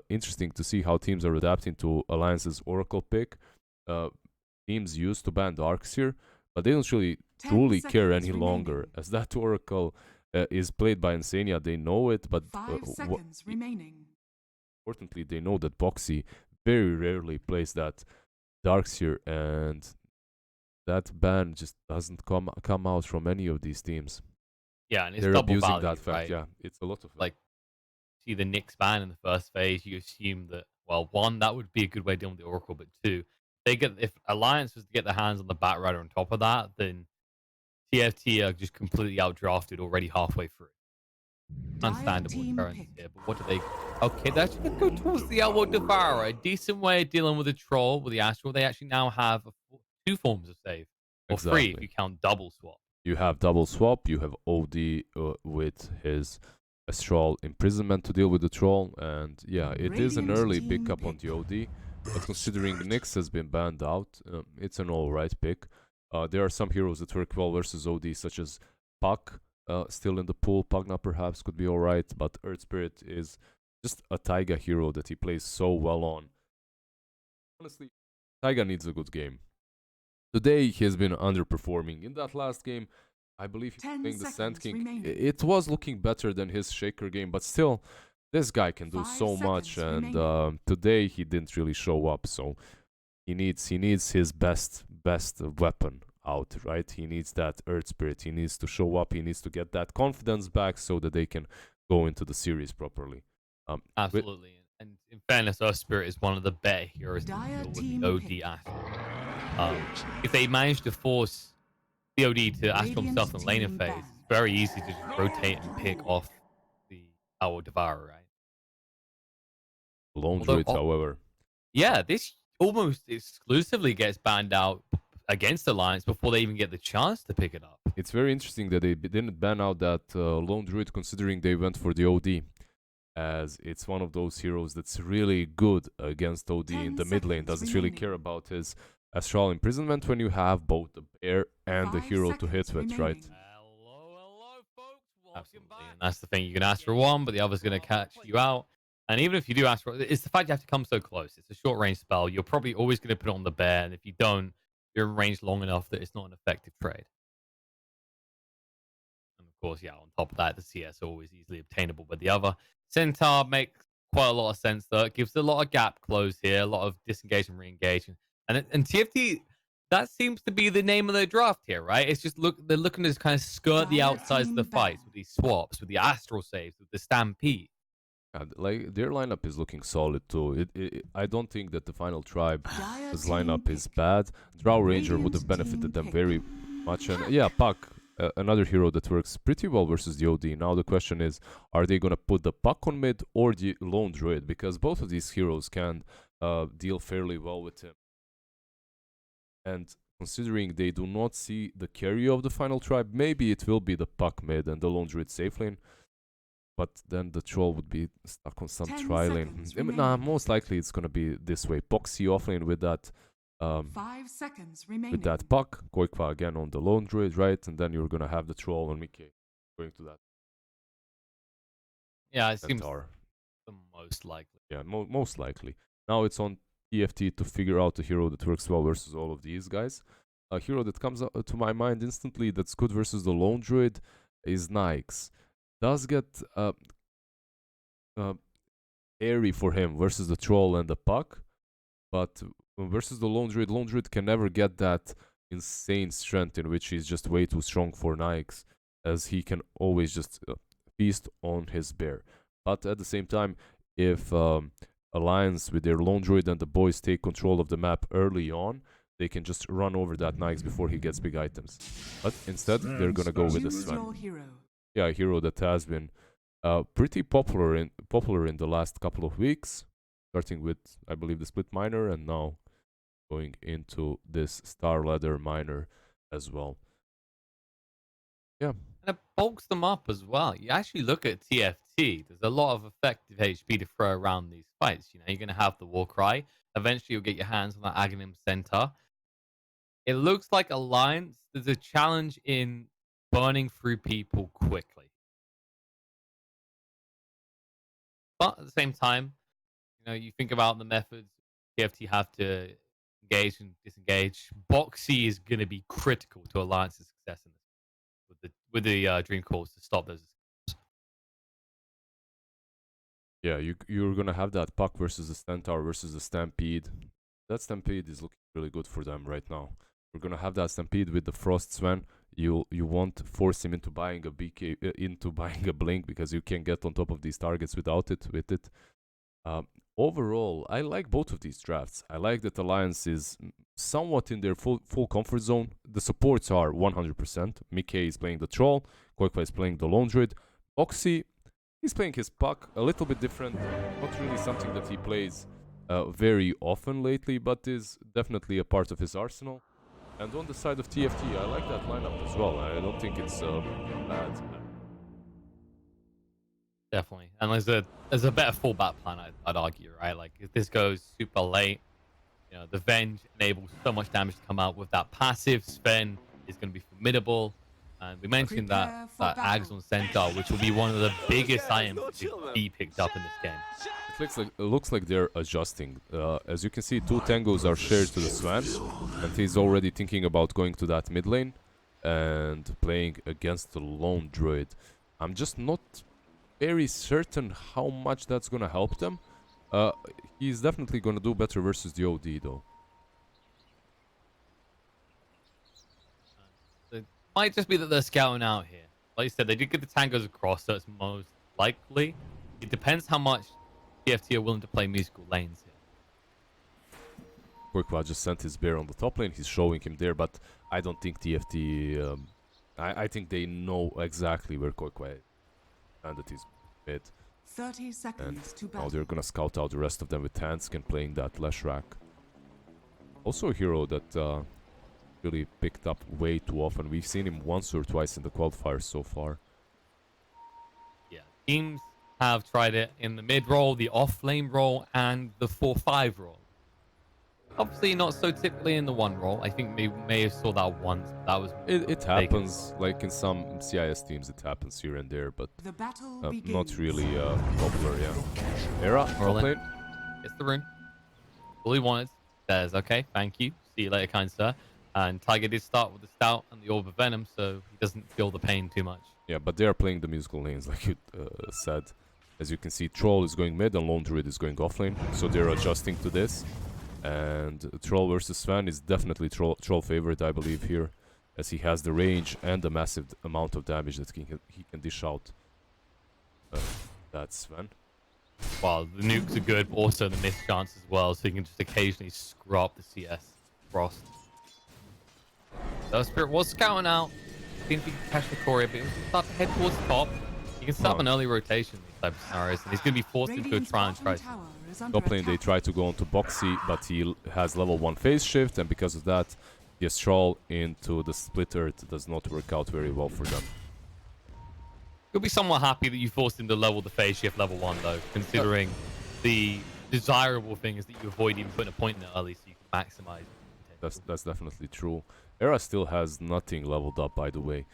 interesting to see how teams are adapting to Alliance's Oracle pick. Teams used to ban Darkseer, but they don't really truly care any longer, as that Oracle is played by Insania. They know it, but 5 seconds remaining. Importantly, they know that Boxy very rarely plays that Darkseer, and that ban just doesn't come out from any of these teams. Yeah, and it's They're double abusing value, that fact. right? Yeah, it's a lot of like see the Nyx ban in the first phase. You assume that, well, one, that would be a good way of dealing with the Oracle, but two, if Alliance was to get their hands on the Bat Rider on top of that, then TFT are just completely outdrafted already halfway through. Understandable occurrence here, but what do they? Okay, they're actually going to go towards the Elbow Devourer. A decent way of dealing with the Troll, with the Astral. They actually now have two forms of save, or three if you count double swap. You have double swap, you have OD with his Astral Imprisonment to deal with the Troll, and yeah, it is an early pickup on the OD, but considering Nyx has been banned out, it's an alright pick. There are some heroes that work well versus OD, such as Puck, still in the pool. Pugna perhaps could be alright, but Earth Spirit is just a Taiga hero that he plays so well on. Honestly, Taiga needs a good game. Today he has been underperforming. In that last game, I believe he was playing the Sand King. It was looking better than his Shaker game, but still, this guy can do so much, and today he didn't really show up, so he needs his best weapon out, right? He needs that Earth Spirit. He needs to show up. He needs to get that confidence back so that they can go into the series properly. Absolutely. And in fairness, Earth Spirit is one of the better heroes to deal with the OD Astral. If they manage to force the OD to Astral himself in laner phase, it's very easy to just rotate and pick off the Elbow Devourer, right? Lone Druid, however. Yeah, this almost exclusively gets banned out against Alliance before they even get the chance to pick it up. It's very interesting that they didn't ban out that Lone Druid, considering they went for the OD, as it's one of those heroes that's really good against OD in the mid lane, doesn't really care about his Astral Imprisonment when you have both the bear and the hero to hit with, right? Hello, folks. Absolutely. And that's the thing. You can ask for one, but the other's going to catch you out. And even if you do ask for it, it's the fact you have to come so close. It's a short range spell. You're probably always going to put it on the bear. And if you don't, you're in range long enough that it's not an effective trade. And of course, yeah, on top of that, the CS always easily obtainable by the other. Centaur makes quite a lot of sense, though. It gives a lot of gap close here, a lot of disengage and re-engage. And TFT, that seems to be the name of their draft here, right? It's just they're looking to just kind of skirt the outsides of the fights with these swaps, with the Astral saves, with the Stampede. Like their lineup is looking solid too. I don't think that the final tribe's lineup is bad. Drow Ranger would have benefited them very much, and yeah, Puck, another hero that works pretty well versus the OD. Now the question is, are they gonna put the Puck on mid or the Lone Druid? Because both of these heroes can deal fairly well with him. And considering they do not see the carry of the final tribe, maybe it will be the Puck mid and the Lone Druid safe lane. But then the Troll would be stuck on some tri lane. Nah, most likely it's gonna be this way. Boxy offlane with that 5 seconds remaining. with that Puck, Qualifier again on the Lone Druid, right? And then you're gonna have the Troll and Mickey going to that. Yeah, it seems the most likely. Yeah, most likely. Now it's on TFT to figure out a hero that works well versus all of these guys. A hero that comes to my mind instantly that's good versus the Lone Druid is Nyx. Does get airy for him versus the Troll and the Puck, but versus the Lone Druid can never get that insane strength in which he's just way too strong for Nyx, as he can always just feast on his bear. But at the same time, if Alliance with their Lone Druid and the boys take control of the map early on, they can just run over that Nyx before he gets big items. But instead, they're gonna go with the Sven. Yeah, a hero that has been pretty popular in the last couple of weeks, starting with, I believe, the Split Miner, and now going into this StarLadder Miner as well. Yeah. And it bulks them up as well. You actually look at TFT, there's a lot of effective HP to throw around these fights. You know, you're going to have the Warcry. Eventually, you'll get your hands on that Aghanim Centaur. It looks like Alliance, there's a challenge in burning through people quickly. But at the same time, You think about the methods TFT have to engage and disengage. Boxy is going to be critical to Alliance's success in this with the Dream Calls to stop those. Yeah, you're gonna have that Puck versus the Centaur versus the Stampede. That Stampede is looking really good for them right now. We're gonna have that Stampede with the Frost Sven. You won't force him into buying a BK into buying a Blink because you can get on top of these targets without it. Overall, I like both of these drafts. I like that Alliance is somewhat in their full comfort zone. The supports are 100%. Mickey is playing the Troll. Qualifier is playing the Lone Druid. Oxy, he's playing his Puck, a little bit different. Not really something that he plays very often lately, but is definitely a part of his arsenal. And on the side of TFT, I like that lineup as well. I don't think it's bad. Definitely, and there's a better fallback plan. I'd argue, right? Like if this goes super late, the Venge enables so much damage to come out with that passive. Sven is going to be formidable, and we mentioned that Ags on Centaur, which will be one of the biggest items to be picked up in this game. It looks like they're adjusting. As you can see, 2 tangos are shared to the Swan, and he's already thinking about going to that mid lane and playing against the Lone Druid. I'm just not very certain how much that's gonna help them. He's definitely gonna do better versus the OD though. It might just be that they're scouting out here. Like you said, they did get the tangos across, so it's most likely. It depends how much TFT are willing to play musical lanes here. Qualifier just sent his bear on the top lane. He's showing him there, but I don't think TFT. I think they know exactly where Qualifier landed his mid. 30 seconds to battle. Now they're gonna scout out the rest of them with Tanskin playing that Leshrac. Also a hero that really picked up way too often. We've seen him once or twice in the Qualifiers so far. Yeah, teams have tried it in the mid role, the off lane role, and the 4-5 role. Obviously not so typically in the 1 role. I think they may have saw that once. That was it happens, like in some CIS teams it happens here and there, but not really popular, yeah. Era, top lane. Gets the rune. All he wanted. Says, okay, thank you. See you later, kind sir. And Tiger did start with the Stout and the Orb of Venom, so he doesn't feel the pain too much. Yeah, but they are playing the musical lanes, like you said. As you can see, Troll is going mid and Lone Druid is going offlane, so they're adjusting to this. And Troll versus Sven is definitely Troll favorite, I believe, here, as he has the range and the massive amount of damage that he can dish out. That's Sven. Well, the nukes are good, but also the missed chance as well, so you can just occasionally screw up the CS Frost. So Spirit was scouting out. Didn't think he could catch the Courier, but he was start to head towards the top. You can set up an early rotation in these type of scenarios, and he's going to be forced into a try and try. Top lane, they try to go onto Boxy, but he has level 1 phase shift, and because of that, the Astral into the Split Earth does not work out very well for them. You'll be somewhat happy that you forced him to level the phase shift level 1, though, considering the desirable thing is that you avoid even putting a point in it early so you can maximize. That's definitely true. Era still has nothing leveled up, by the way.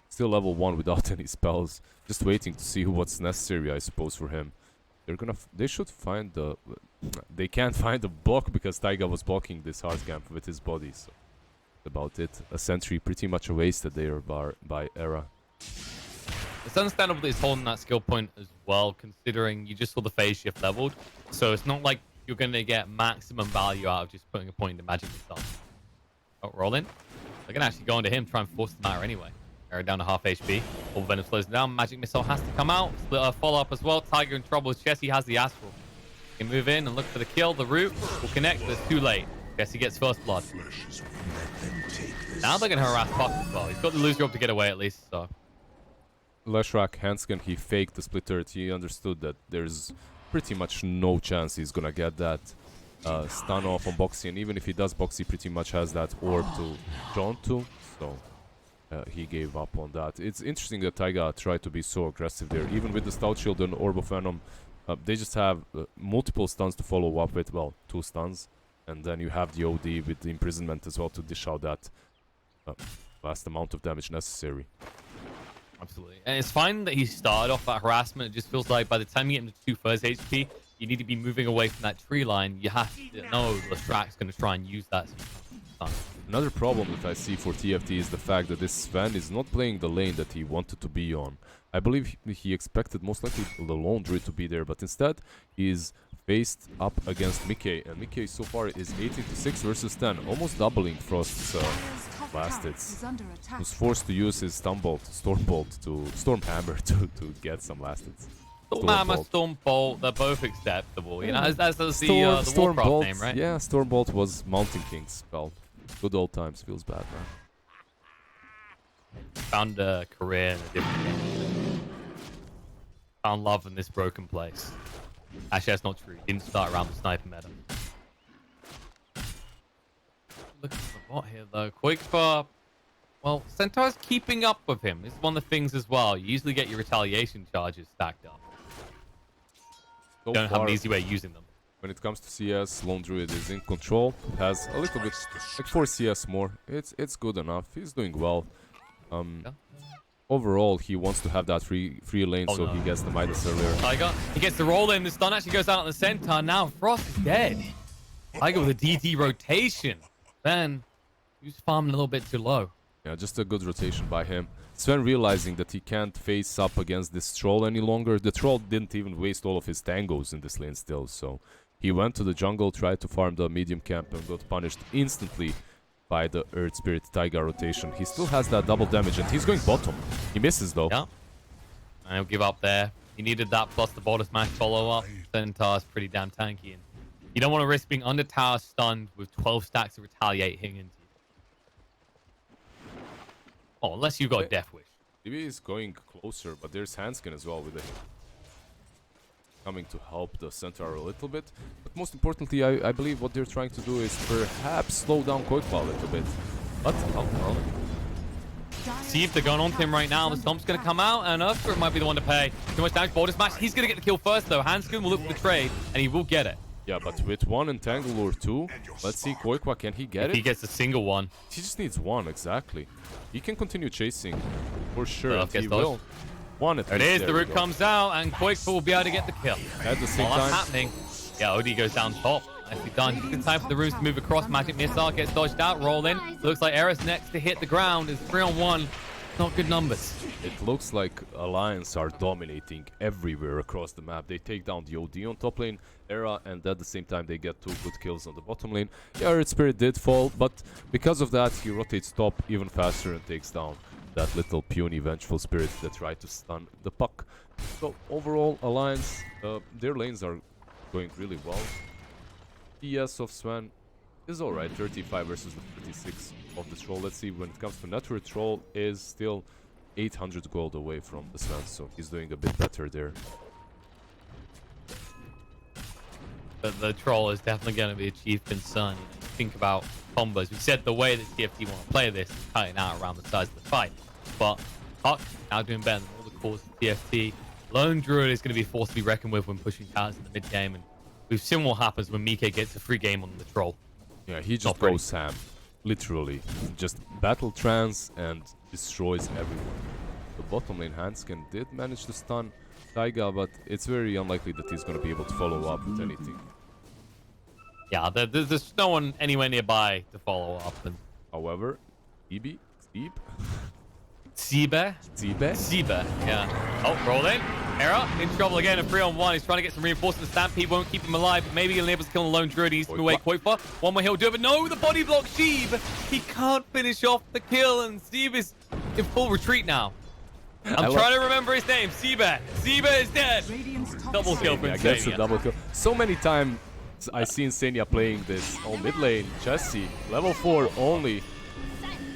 Still level 1 without any spells. Just waiting to see what's necessary, I suppose, for him. They should find the... They can't find the block because Taiga was blocking this hard camp with his body, so... About it. A sentry pretty much wasted there by Era. It's understandable that he's holding that skill point as well, considering you just saw the phase shift leveled. So it's not like you're going to get maximum value out of just putting a point in the magic missile. Oh, rolling. They're going to actually go into him, try and force the matter anyway. Era down to half HP. All Venom slows down. Magic missile has to come out. Split follow up as well. Tiger in trouble. Jesse has the Astral. He can move in and look for the kill. The root will connect, but it's too late. Jesse gets first blood. Now they're going to harass Puck as well. He's got the loser up to get away at least, so... Leshrac, Hanskin, he faked the split earth. He understood that there's pretty much no chance he's gonna get that stun off on Boxy, and even if he does, Boxy pretty much has that orb to drawn to, so he gave up on that. It's interesting that Taiga tried to be so aggressive there, even with the Stout Shield and Orb of Venom. They just have multiple stuns to follow up with, well, 2 stuns, and then you have the OD with the imprisonment as well to dish out that vast amount of damage necessary. Absolutely. And it's fine that he started off that harassment. It just feels like by the time you get into 2 first HP, you need to be moving away from that tree line. You have to know the Strak's going to try and use that. Another problem that I see for TFT is the fact that this Sven is not playing the lane that he wanted to be on. I believe he expected most likely the lone druid to be there, but instead he is faced up against Mickey, and Mickey so far is 18-6 versus 10, almost doubling Frost's last hits. He was forced to use his Storm Hammer to get some last hits. Stormhammer, Stormbolt, they're both acceptable. You know, that's the Warcraft Stormbolt, name, right? Yeah, Stormbolt was Mountain King's spell. Good old times. Feels bad, man. Found a career in a different game. Found love in this broken place. Actually, that's not true. Didn't start around the sniper meta. Look at the bot here, though. Qualifier. Well, Centaur's keeping up with him. This is one of the things as well. You usually get your retaliation charges stacked up. So Don't have far, an easy way of using them. when it comes to CS, Lone Druid is in control. Has a little bit, like 4 CS more. It's good enough. He's doing well. Yeah. Overall, he wants to have that free lane, so he gets the Midas earlier. Tiger, he gets the roll in. The stun actually goes out on the Centaur. Now Frost is dead. Tiger with a DD rotation. Then he was farming a little bit too low. Yeah, just a good rotation by him. Sven realizing that he can't face up against this troll any longer. The troll didn't even waste all of his tangos in this lane still, so he went to the jungle, tried to farm the medium camp, and got punished instantly by the Earth Spirit Taiga rotation. He still has that double damage, and he's going bottom. He misses, though. Yeah. And he'll give up there. He needed that plus the border smash follow-up. Centaur's pretty damn tanky. And you don't want to risk being under tower stunned with 12 stacks of retaliate hitting into you. Oh, unless you've got Death Wish. DB is going closer, but there's Handskin as well with it. Coming to help the Centaur a little bit. But most importantly, I believe what they're trying to do is perhaps slow down Qualifier a little bit. But, oh, well. See if they're going on to him right now. The Stomp's going to come out, and Earthquake might be the one to pay. Too much damage, border smash. He's going to get the kill first, though. Handskin will look for the trade, and he will get it. Yeah, but with one Entangle or two, let's see, Qualifier, can he get it? He gets a single one. He just needs one, exactly. He can continue chasing, for sure, and he gets will. One at There it is, the root comes out, and Qualifier will be able to get the kill. At the same While time, that's happening, yeah, OD goes down top. Nicely done. Just in time for the runes to move across. Magic Missile gets dodged out, roll in. Looks like Eris next to hit the ground. Is 3-on-1. Not good numbers. it looks like Alliance are dominating everywhere across the map. They take down the OD on top lane, Era, and at the same time they get 2 good kills on the bottom lane. Yeah, Earth Spirit did fall, but because of that, he rotates top even faster and takes down that little puny vengeful spirit that tried to stun the puck. So overall, Alliance, their lanes are going really well. PS of Sven is alright, 35 versus the 36 of the troll. Let's see, when it comes to network, troll is still 800 gold away from the Sven, so he's doing a bit better there. But the troll is definitely going to be a chief concern. You know, think about combos. We said the way that TFT want to play this is cutting out around the size of the fight. But Huck now doing better than all the cores of TFT. Lone Druid is going to be forced to be reckoned with when pushing towers in the mid game. And we've seen what happens when Mike gets a free game on the troll. Yeah, he just goes ham. Literally. Just battle trance and destroys everyone. The bottom lane Handskin did manage to stun Taiga, but it's very unlikely that he's going to be able to follow up with anything. Yeah, there's no one anywhere nearby to follow up. And however, Siebe, yeah. Oh, roll in. Era in trouble again, a 3-on-1. He's trying to get some reinforcements. Stampede won't keep him alive, but maybe he'll be able to kill the lone druid. He needs to away Qualifier. One more he'll do it, but no, the body block Sheeb. He can't finish off the kill, and Siebe is in full retreat now. I'm trying to remember his name. Siebe. Siebe is dead. Double kill for Insania. Gets a double kill. So many times I've seen Insania playing this. Oh, mid lane, Chessie, level 4 only.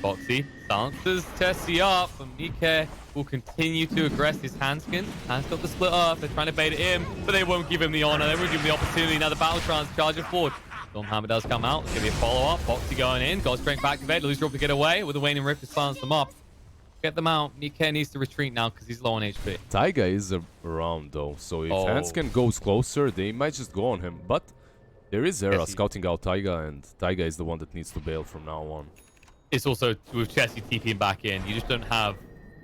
Foxy silences Chessie up, and Mike will continue to aggress his Handskin. Hands got the split up. They're trying to bait it in, but they won't give him the honor. They won't give him the opportunity. Now the battle trance charging forward. Stormhammer does come out. It's going to be a follow-up. Foxy going in. Got strength back to bed. Lose rope to get away with the Waning Rift to silence them up. Get them out. Mike needs to retreat now because he's low on HP. Taiga is around though, so if Handskin goes closer, they might just go on him. But there is Era scouting out Taiga, and Taiga is the one that needs to bail from now on. It's also with Chessie TPing back in. You just don't have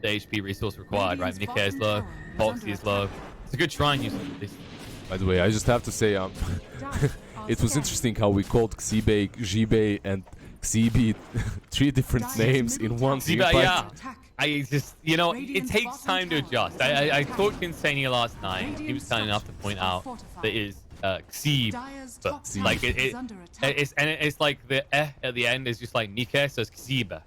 the HP resource required, right? Mike is low, Foxy is low. It's a good shrine use of this. By the way, I just have to say, it was interesting how we called Xibe, Jibe, and Xibi 3 different names in one team Ziba, fight. yeah. I just, you know, it takes time to adjust. I talked to Insania last night. He was kind enough to point out that it is Xib, but like it's like the at the end is just like Nike, so it's Xiba.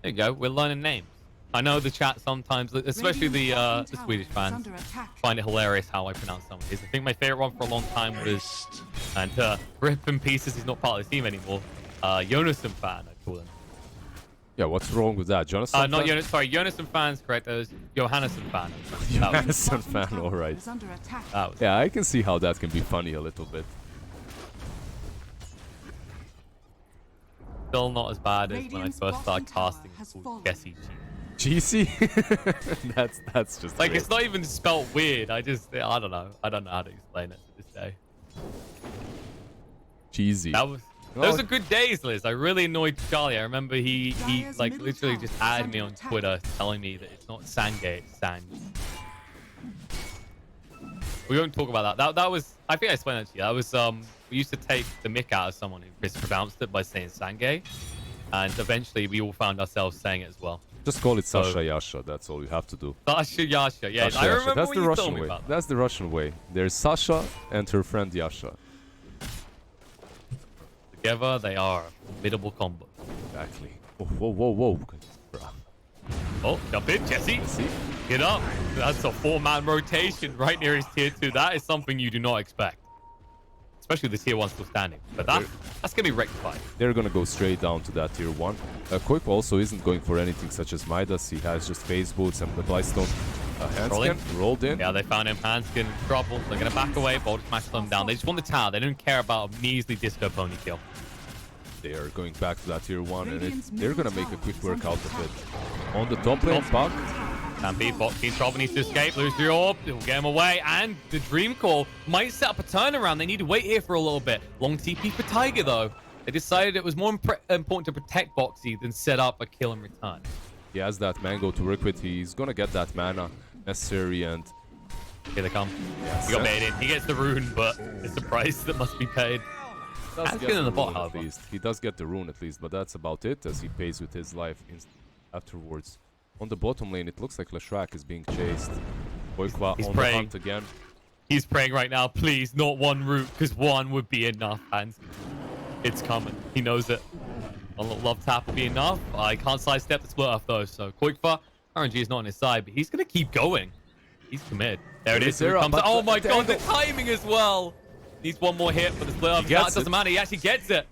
There you go. We're learning names. I know the chat sometimes, especially the Swedish fans, find it hilarious how I pronounce some of these. I think my favorite one for a long time was, and rip in pieces, he's not part of the team anymore. Jonasson fan, I call him. Yeah, what's wrong with that, Jonathan? Not Jonas. Sorry, Jonasson fan's correct. That was Johannesson fan. Johannesson fan, all right. Yeah, I can see how that can be funny a little bit. Still not as bad as when I first started casting called Jesse G. GC? that's just like great. It's not even spelt weird. I don't know how to explain it to this day. Cheesy. Those are good days, Liz. I really annoyed Charlie. I remember he like literally just added me on Twitter telling me that it's not Sange, it's Sange. We won't talk about that. That was, I think I explained that to you. That was we used to take the mick out of someone who mispronounced it by saying Sange, and eventually we all found ourselves saying it as well. Just call it Sasha Yasha. That's all you have to do. Sasha Yasha. Yeah, Sasha I Yasha. remember That's when the you Russian told me way. about that. That's the Russian way. There's Sasha and her friend Yasha. Together, they are a formidable combo. Exactly. Oh, whoa. Oh, jump in, Jesse. Get up. That's a 4-man rotation right near his tier 2. That is something you do not expect. Especially with the tier 1 still standing. But that's going to be rectified. They're going to go straight down to that tier 1. Quick also isn't going for anything such as Midas. He has just phase boots and the Blightstone handskin rolled in. Yeah, they found him. Handskin in trouble. They're going to back away. Bolt smash them down. They just want the tower. They don't care about a measly disco pony kill. They are going back to that tier 1 and they're going to make a quick work out of it. On the top lane, Puck. Stampede, bot team trouble, needs to escape, lose the orb, it will get him away, and the Dream Call might set up a turnaround. They need to wait here for a little bit. Long TP for Tiger, though. They decided it was more important to protect Boxy than set up a kill and return. He has that Mango to work with. He's going to get that mana necessary, and here they come. Yes. He got made in. He gets the rune, but it's a price that must be paid. That's good in the bot, however. At least. He does get the rune at least, but that's about it, as he pays with his life afterwards. On the bottom lane, it looks like Leshrac is being chased. Boykwa on the hunt again. He's praying right now, please, not one route, because one would be enough. And it's coming. He knows it. A little love tap will be enough. I can't sidestep the split off, though. So, Qualifier, RNG is not on his side, but he's going to keep going. He's committed. There it is. Here it comes. Oh, my God, the timing as well. Needs one more hit for the split off. That doesn't matter. He actually gets it.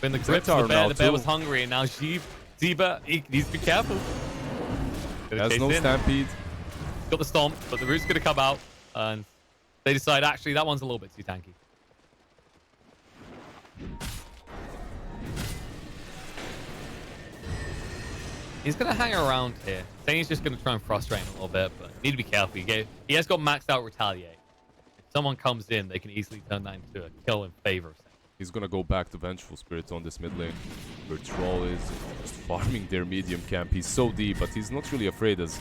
In the grip of the bear was hungry, and now Ziba, he needs to be careful. Has no stampede. Got the stomp, but the root's going to come out, and they decide actually that one's a little bit too tanky. He's going to hang around here. Saying he's just going to try and frustrate him a little bit, but need to be careful. He has got maxed out retaliate. If someone comes in, they can easily turn that into a kill in favor of him. He's gonna go back to Vengeful Spirit on this mid lane, where Troll is just farming their medium camp. He's so deep, but he's not really afraid, as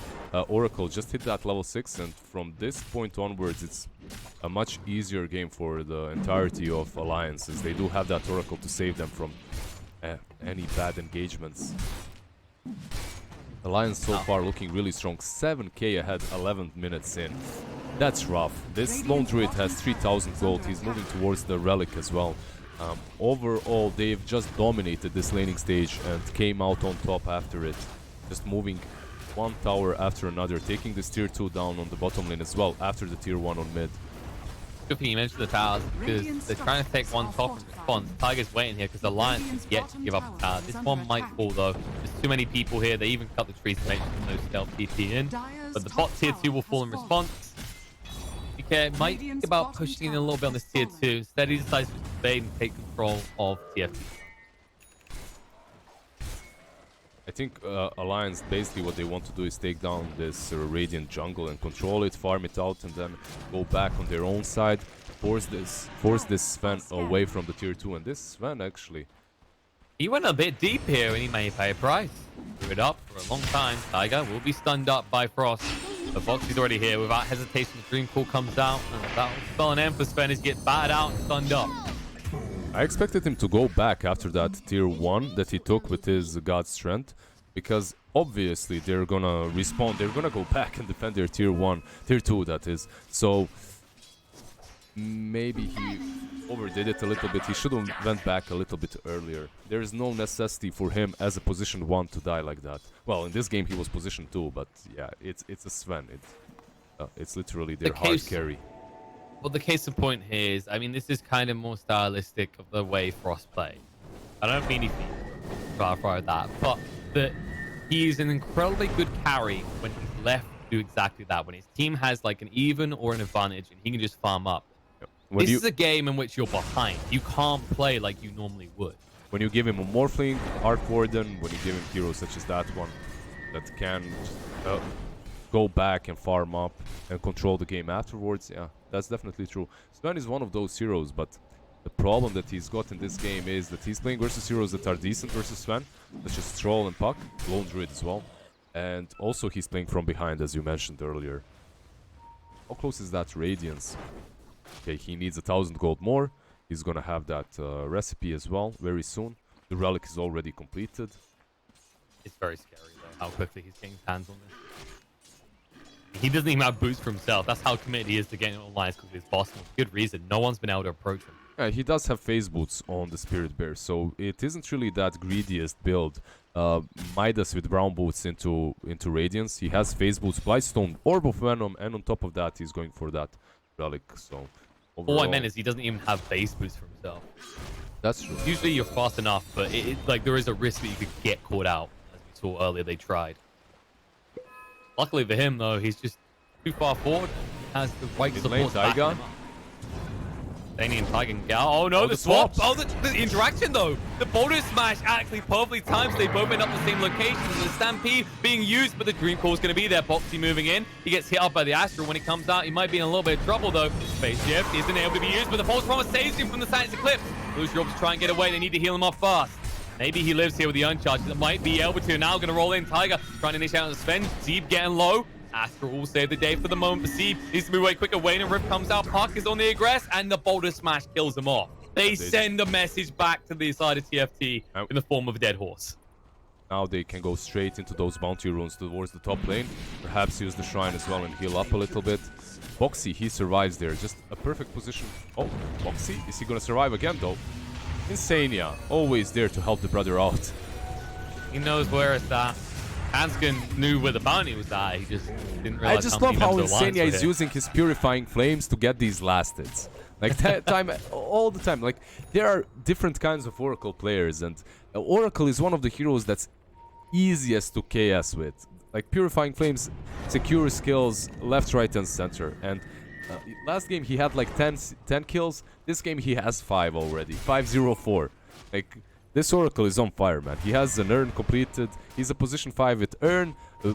Oracle just hit that level 6, and from this point onwards, it's a much easier game for the entirety of Alliances. They do have that Oracle to save them from any bad engagements. Alliance so far looking really strong. 7k ahead, 11 minutes in. That's rough. This Lone Druid has 3000 gold. He's moving towards the Relic as well. Overall, they've just dominated this laning stage and came out on top after it. Just moving one tower after another, taking this tier 2 down on the bottom lane as well after the tier 1 on mid. Good thing you mentioned the towers, because they're trying to take one top in response. Tiger's waiting here because Alliance is yet to give up the tower. This one might fall though. There's too many people here. They even cut the trees to make sure no stealth TP in. But the bot tier 2 will fall in response. DK might think about pushing in a little bit on this tier 2. Instead, he decides to invade and take control of TFT. I think Alliance, basically what they want to do is take down this Radiant jungle and control it, farm it out, and then go back on their own side, force this Sven away from the tier 2. And this Sven actually, he went a bit deep here and he may pay a price. Threw it up for a long time. Tiger will be stunned up by Frost. The Foxy's already here. Without hesitation, the Dream Call comes out. And that will spell an end for Sven as he gets battered out and stunned up. I expected him to go back after that tier 1 that he took with his God Strength, because obviously they're gonna respawn, they're gonna go back and defend their tier 1, tier 2 that is. So maybe he overdid it a little bit. He should have went back a little bit earlier. There is no necessity for him as a position 1 to die like that. Well, in this game he was position 2, but yeah, it's a Sven. It's literally their hard carry. Well, the case in point here is, I mean, this is kind of more stylistic of the way Frost plays. I don't mean anything far that, but that he's an incredibly good carry when he's left to do exactly that. When his team has like an even or an advantage and he can just farm up. This is a game in which you're behind. You can't play like you normally would. When you give him a Morphling, Arc Warden, when you give him heroes such as that one, that can go back and farm up and control the game afterwards, yeah, that's definitely true. Sven is one of those heroes, but the problem that he's got in this game is that he's playing versus heroes that are decent versus Sven, such as Troll and Puck, Lone Druid as well. And also he's playing from behind, as you mentioned earlier. How close is that Radiance? Okay, he needs 1,000 gold more. He's gonna have that recipe as well very soon. The relic is already completed. It's very scary though, how quickly he's getting his hands on this. He doesn't even have boots for himself. That's how committed he is to getting alliance with his boss. And for good reason. No one's been able to approach him. Yeah, he does have phase boots on the Spirit Bear, so it isn't really that greediest build. Midas with brown boots into Radiance. He has phase boots, Blightstone, Orb of Venom, and on top of that, he's going for that relic. So overall, all I meant is he doesn't even have base boots for himself. That's true. Usually you're fast enough, but like there is a risk that you could get caught out. As we saw earlier, they tried. Luckily for him, though, he's just too far forward. He has the right support. Taiga. Danny and Taiga can get out. Oh no, the swap! Oh, the interaction though! The boulder smash actually perfectly times. They both end up in the same location. The Stampede being used, but the Dream Call is going to be there. Boxy moving in. He gets hit up by the Astral. When he comes out, he might be in a little bit of trouble though. Space Shift isn't able to be used, but the False Promise saves him from the Silence Eclipse. Those drops try and get away. They need to heal him off fast. Maybe he lives here with the Uncharged. That might be able to. Now going to roll in. Tiger trying to initiate on the Sven. Zeeb getting low. Astral will save the day for the moment. But Zeeb needs to move away quicker. Wayne and Rift comes out. Puck is on the aggress. And the Boulder Smash kills him off. They send a message back to the side of TFT in the form of a dead horse. Now they can go straight into those bounty runes towards the top lane. Perhaps use the shrine as well and heal up a little bit. Boxy, he survives there. Just a perfect position. Oh, Boxy? Is he going to survive again though? Insania, always there to help the brother out. He knows where it's at. Hanskin knew where the bounty was at. He just didn't realize. I just love how Insania is using his Purifying Flames to get these last hits. Like that time, all the time. Like there are different kinds of Oracle players, and Oracle is one of the heroes that's easiest to KS with. Like Purifying Flames, secure skills left, right, and center. And last game he had like 10 kills. This game he has 5 already. 5-0-4. Like this Oracle is on fire, man. He has an Urn completed. He's a position 5 with Urn,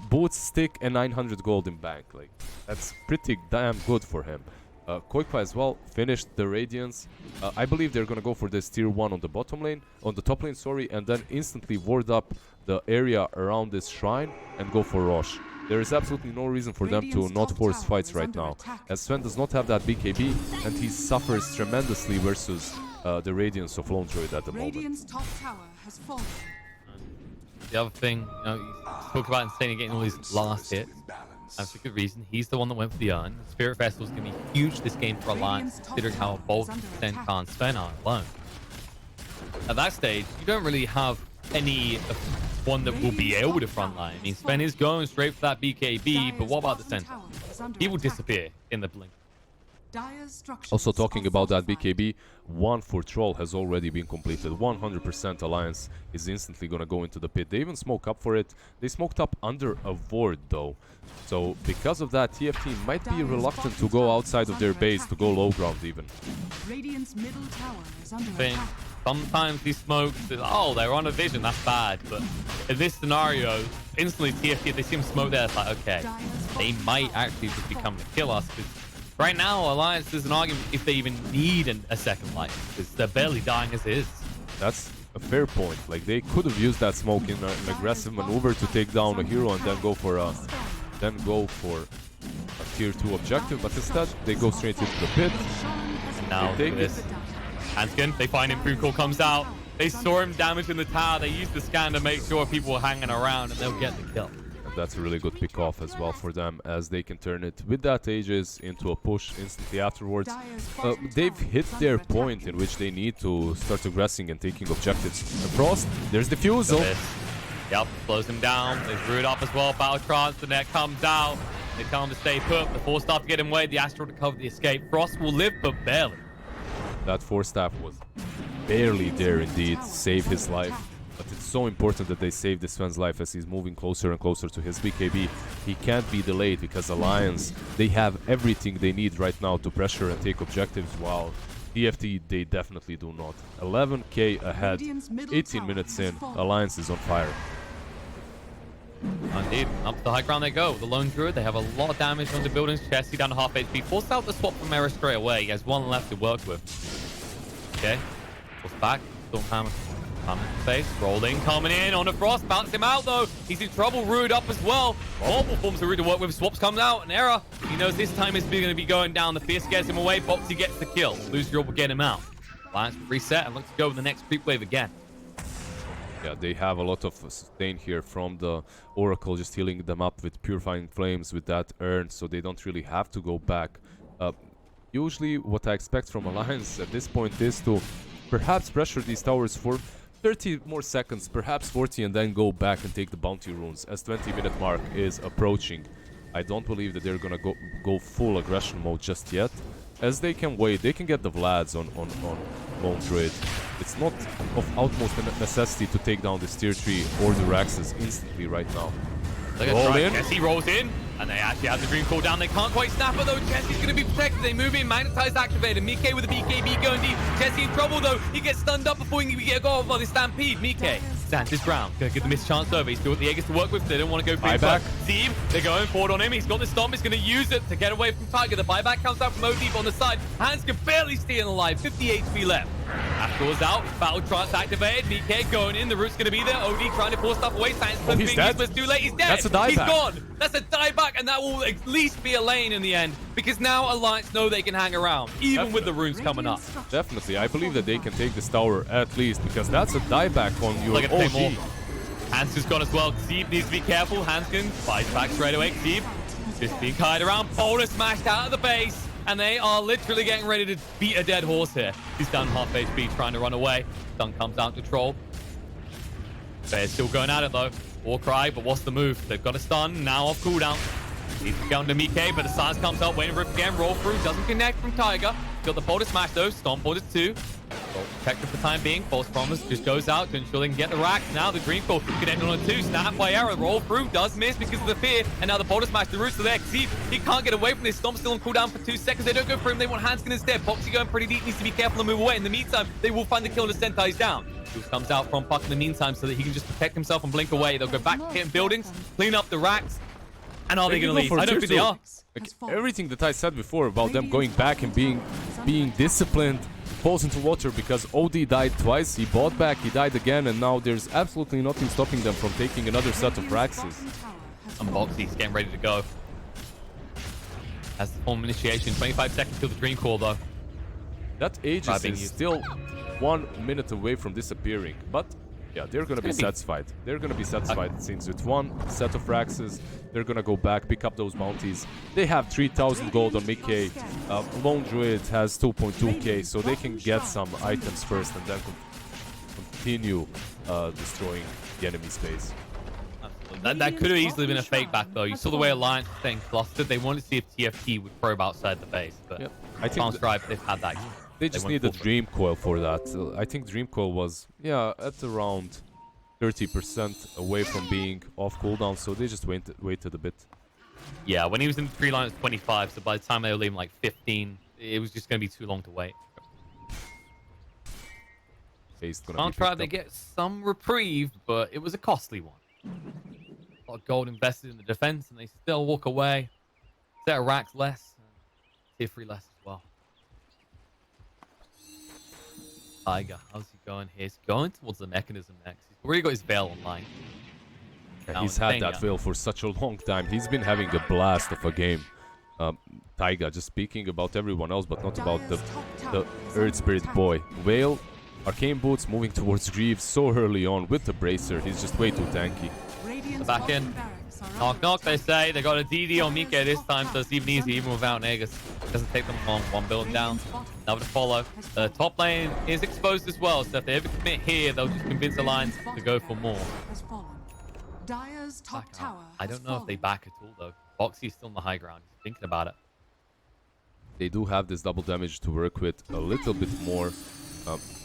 Boots, Stick, and 900 gold in bank. Like that's pretty damn good for him. Qualifier as well finished the Radiance. I believe they're gonna go for this tier 1 on the bottom lane, on the top lane, sorry, and then instantly ward up the area around this shrine and go for Rosh. There is absolutely no reason for them to not force fights right now, as Sven does not have that BKB and he suffers tremendously versus the Radiance of Lone Druid at the moment. Top tower has fallen. The other thing, you know, you talk about Insane getting all these last hits. And for good reason. He's the one that went for the Urn. Spirit Festival's going to be huge this game for Alliance, considering how bold Senkan and Sven are alone. At that stage, you don't really have any one that will be able to frontline. I mean, Sven is going straight for that BKB, but what about the center? He will disappear in the blink. Also talking about that BKB, 1 for Troll has already been completed. 100% Alliance is instantly gonna go into the pit. They even smoke up for it. They smoked up under a ward though. So because of that, TFT might be reluctant to go outside of their base, to go low ground even. Sometimes these smokes, oh, they're on a vision, that's bad. But in this scenario, instantly TFT, if they see him smoke there, it's like, okay, they might actually just become the kill us. Right now, Alliance is an argument if they even need a second life, because they're barely dying as is. That's a fair point. Like, they could have used that smoke in an aggressive maneuver to take down a hero and then go for tier 2 objective, but instead they go straight into the pit. Now They look take at this. Hanskin, they find him. Food call comes out. They saw him damaging the tower. They use the scan to make sure people were hanging around, and they'll get the kill. And that's a really good pick off as well for them, as they can turn it with that Aegis into a push instantly afterwards. They've hit their point in which they need to start aggressing and taking objectives. And Frost, there's Diffusal. Yep, slows him down. There's Root up as well. Battle Trance, the net comes out. They tell him to stay put. The 4-staff to get him away. The Astral to cover the escape. Frost will live, but barely. That 4-staff was barely there indeed, save his life. But it's so important that they save this Sven's life as he's moving closer and closer to his BKB. He can't be delayed because Alliance, they have everything they need right now to pressure and take objectives, while TFT, they definitely do not. 11k ahead, 18 minutes in, Alliance is on fire. Indeed, up to the high ground they go. The Lone Druid, they have a lot of damage on the buildings. Chessie down to half HP. Forced out the swap from Era straight away. He has one left to work with. Okay, forced back. Stormhammer coming in face. Rolling, coming in on the Frost. Bounce him out though. He's in trouble. Rude up as well. Multiple forms of Rude to work with. Swaps comes out. And Era, he knows this time is going to be going down. The Fierce gets him away. Boxy gets the kill. Loser will get him out. Alliance will reset and look to go with the next creep wave again. Yeah, they have a lot of sustain here from the Oracle, just healing them up with Purifying Flames with that urn, so they don't really have to go back. Usually what I expect from Alliance at this point is to perhaps pressure these towers for 30 more seconds, perhaps 40, and then go back and take the bounty runes as 20-minute mark is approaching. I don't believe that they're gonna go full aggression mode just yet, as they can wait. They can get the Vlads on Lone Druid. It's not of utmost necessity to take down this tier 3 or the Raxes instantly right now. Roll in. Jesse rolls in, and they actually have the Dream Call down. They can't quite snap it though. Jesse's going to be protected. They move in, Magnetize activated. Mike with the BKB going deep. Jesse in trouble though. He gets stunned up before he can get got by the Stampede. Mike stands his ground. Gonna give the missed chance over. He's still got the Aegis to work with. They don't want to go big. Buyback. Zeeb, they're going forward on him. He's got the stomp. He's going to use it to get away from Tiger. The buyback comes out from OD on the side. Hans can barely stay alive. 50 HP left. Astral out. Battle Trance activated. Mike going in. The root's going to be there. OD trying to pull stuff away. He's dead. But too late. He's dead. That's a dieback. He's gone. That's a dieback, and that will at least be a lane in the end, because now Alliance know they can hang around, even with the runes coming up. Definitely. I believe that they can take this tower at least, because that's a dieback on your OG. Hanskin's gone as well. Zeeb needs to be careful. Hanskin fights back straight away. Zeeb just being kited around. Boulder smashed out of the base, and they are literally getting ready to beat a dead horse here. He's down half HP, trying to run away. Stun comes out to Troll. They're still going at it though. War cry, but what's the move? They've got a stun, now off cooldown. Needs to go under Mike, but the silence comes up, waiting for it again. Roll through, doesn't connect from Tiger. Got the Boulder smash though, Stomp Boulder 2. Protected for the time being. False Promise just goes out to ensure they can get the racks. Now the Dream Call connected on a 2. Snap by Arrow. Roll through. Does miss because of the fear. And now the Boulder Smash. The roots are there. Zeeb, he can't get away from this. Stomp still on cooldown for 2 seconds. They don't go for him. They want Hanskin instead. Boxy going pretty deep. Needs to be careful and move away. In the meantime, they will find the kill and the Sentai's down. Jules comes out from Puck in the meantime so that he can just protect himself and blink away. They'll go back to hitting buildings, clean up the racks. And are they going to leave? I don't think they are. Like, everything that I said before about them going back and being disciplined falls into water, because OD died twice, he bought back, he died again, and now there's absolutely nothing stopping them from taking another set of Raxes. And Boxy's getting ready to go. Has the form initiation. 25 seconds till the Dream Call though. That Aegis is still 1 minute away from disappearing, but yeah, they're gonna be satisfied. They're gonna be satisfied since with 1 set of Raxes, they're gonna go back, pick up those bounties. They have 3,000 gold on Mickey. Lone Druid has 2.2k, so they can get some items first and then continue destroying the enemy space. That could have easily been a fake back though. You saw the way Alliance was staying clustered. They wanted to see if TFT would probe outside the base, but yep. I think they've had that. They just need a Dream Coil for that. I think Dream Coil was, yeah, at around 30% away from being off cooldown, so they just waited a bit. Yeah, when he was in the 3 line, it was 25, so by the time they were leaving like 15, it was just going to be too long to wait. Contrary, they get some reprieve, but it was a costly one. A lot of gold invested in the defense, and they still walk away. Set of racks less, tier 3 less as well. Tiger, how's he going here? He's going towards the mechanism next. He's already got his Veil online. Yeah, he's had that Veil for such a long time. He's been having a blast of a game. Taiga, just speaking about everyone else, but not about Dire's top the tower is Earth under Spirit attack. boy. Whale, Arcane Boots moving towards Greaves so early on with the Bracer. He's just way too tanky. Radiant's Back in. bottom barracks are Knock, under knock, they attack. say. They got a DD on Mike this time, so it's even easier, even without Nagus. Doesn't take them long. One build down. Radiant's bottom Another to follow. has The fallen. top lane is exposed as well, so if they ever commit here, they'll just convince Alliance to go for more. Has fallen. Dire's top Back tower out. I has don't know if they fallen. back at all, though. Boxy's still on the high ground. He's thinking about it. They do have this double damage to work with a little bit more,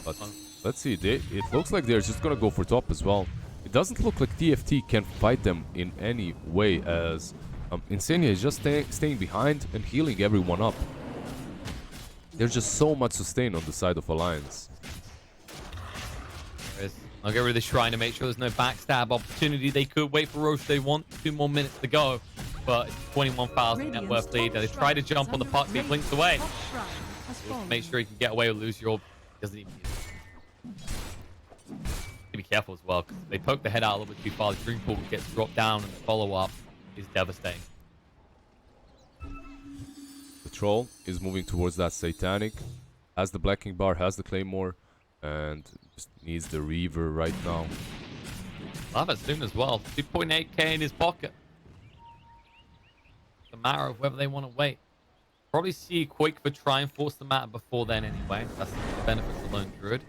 but let's see. It looks like they're just gonna go for top as well. It doesn't look like TFT can fight them in any way, as Insania is just staying behind and healing everyone up. There's just so much sustain on the side of Alliance. I'll get rid of the shrine to make sure there's no backstab opportunity. They could wait for Roche. They want 2 more minutes to go, but it's 21,000 net worth lead. They try to jump on the puck, he blinks away. Top shrine has fallen. Make sure he can get away or lose your. Doesn't even use it. Be careful as well, because they poke the head out a little bit too far. The Dream Pool gets dropped down, and the follow-up is devastating. The Troll is moving towards that Satanic, has the Blacking Bar, has the Claymore, and just needs the Reaver right now. Love it soon as well. 2.8k in his pocket. It's a matter of whether they want to wait. Probably see Quake for try and force the matter before then anyway. That's the benefits of Lone Druid.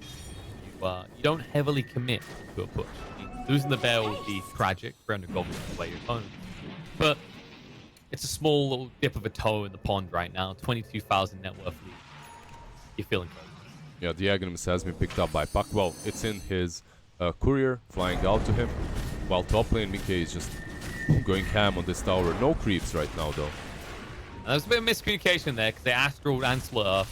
You don't heavily commit to a push. I mean, losing the bear would be tragic for under goblins away your opponent. But it's a small little dip of a toe in the pond right now. 22,000 net worth lead. You're feeling good. Yeah, the Aghanim has been picked up by Puck. Well, it's in his courier, flying out to him. While top lane, Mickey is just going ham on this tower. No creeps right now, though. And there's a bit of miscommunication there, because they Astral and Slur.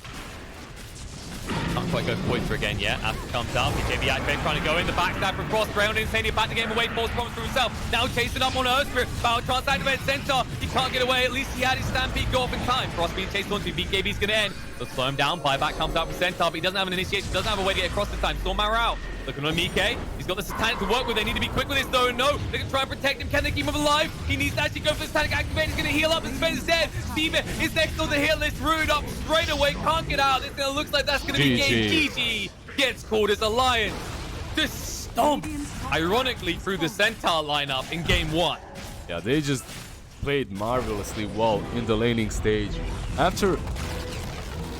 Can't quite go Pointer again yet. Astral comes up. BKB activate, trying to go in. The backstab from Frost. Ground Insane back to game away. False promise for himself. Now chasing up on Earth Spirit. Battle Trance activate Centaur. He can't get away. At least he had his Stampede go off in time. Frost being chased onto. BKB's going to end. So slow him down. Buyback comes out from Centaur, but he doesn't have an initiation. Doesn't have a way to get across the time. Storm Arrow out. Looking on Mike. He's got the Satanic to work with. They need to be quick with this, though. No, they can try and protect him. Can they keep him alive? He needs to actually go for the Satanic activate. He's going to heal up, and Sven's dead. Steven is next on the hit list. Rude up straight away. Can't get out. This looks like that's going to be game. GG gets called as Alliance to stomp, ironically, through the Centaur lineup in game 1. Yeah, they just played marvelously well in the laning stage.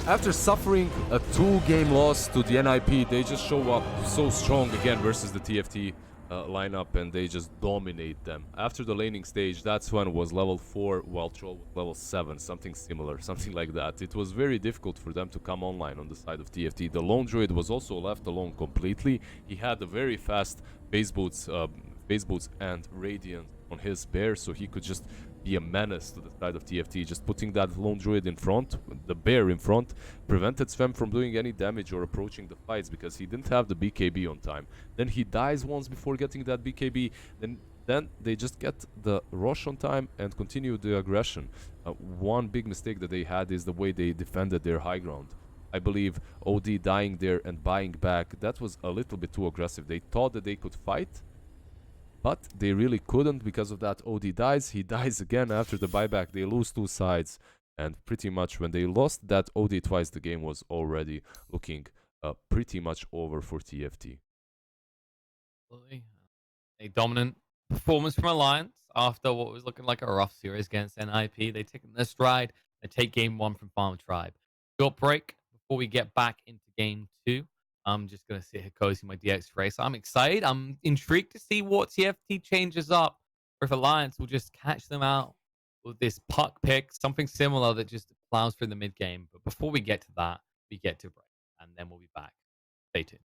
After suffering a 2-game loss to the NIP, they just show up so strong again versus the TFT lineup, and they just dominate them. After the laning stage, that's when it was level 4, while Troll was level 7, something similar, something like that. It was very difficult for them to come online on the side of TFT. The Lone Druid was also left alone completely. He had a very fast base boots and Radiant on his bear, so he could just be a menace to the side of TFT. Just putting that Lone Druid in front, the bear in front, prevented Sven from doing any damage or approaching the fights because he didn't have the BKB on time. Then he dies once before getting that BKB. Then they just get the rush on time and continue the aggression. One big mistake that they had is the way they defended their high ground. I believe OD dying there and buying back, that was a little bit too aggressive. They thought that they could fight, but they really couldn't because of that. OD dies, he dies again after the buyback. They lose 2 sides, and pretty much when they lost that OD twice, the game was already looking pretty much over for TFT. Absolutely. A dominant performance from Alliance after what was looking like a rough series against NIP. They take their stride. They take game 1 from Farm Tribe. Short break before we get back into game 2. I'm just going to sit here cozy my DX race. I'm excited. I'm intrigued to see what TFT changes up, or if Alliance will just catch them out with this puck pick, something similar that just plows through the mid game. But before we get to that, we get to break, and then we'll be back. Stay tuned.